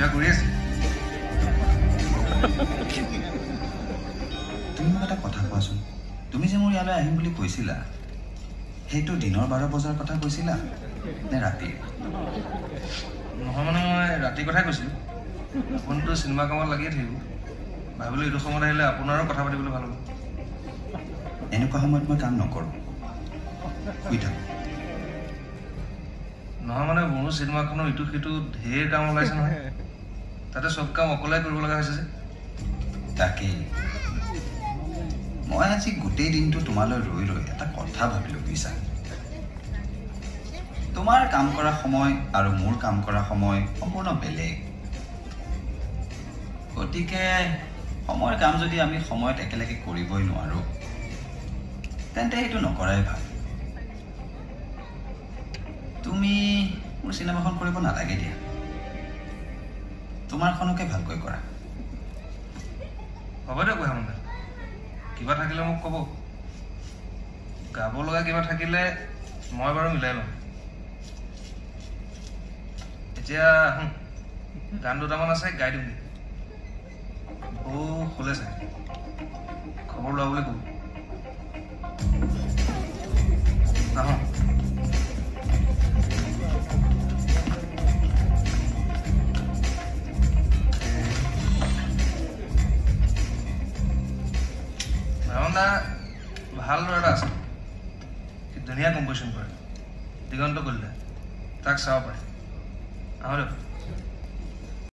কিবা কৰি আছে তুমি মোক এটা কথা কোৱাচোন তুমি যে মোৰ ইয়ালৈ আহিম বুলি কৈছিলা সেইটো দিনৰ 12 বজাৰ কথা কৈছিলা নে ৰাতি নহয় মানে মই ৰাতিৰ কথাই কৈছিলোঁ আপুনিতো চিনেমা কামত লাগিয়ে থাকিব ভাবিলোঁ এইটো সময়ত আহিলে আপোনাৰো কথা পাতিবলৈ ভাল হ'ব এনেকুৱা সময়ত মই কাম নকৰোঁ শুই থাকোঁ নহয় মানে মোৰো চিনেমাখনৰ ইটো সিটো ঢেৰ কাম ওলাইছে নহয় তাতে চব কাম অকলে কৰিব লগা হৈছে যে তাকেই মই আজি গোটেই দিনটো তোমালৈ ৰৈ ৰৈ এটা কথা ভাবিলোঁ বুজিছা তোমাৰ কাম কৰা সময় আৰু মোৰ কাম কৰা সময় সম্পূৰ্ণ বেলেগ গতিকে সময়ৰ কাম যদি আমি সময়ত একেলগে কৰিবই নোৱাৰোঁ তেন্তে সেইটো নকৰাই ভাল তুমি মোৰ চিনেমাখন কৰিব নালাগে দিয়া তোমাৰখনকে ভালকৈ কৰা হ'ব দিয়ক হেমন্ত কিবা থাকিলে মোক ক'ব গাব লগা কিবা থাকিলে মই বাৰু মিলাই ল'ম এতিয়া গান দুটামান আছে গাই দিম দে শুলে চাই খবৰ লোৱা বুলি ক'ব আহোঁ হেমন্দা ভাল ল'ৰা এটা আছে ধুনীয়া কম্প'জিশ্যন কৰে দিগন্ত কলিতা তাক চাব পাৰে আহোঁ দিয়ক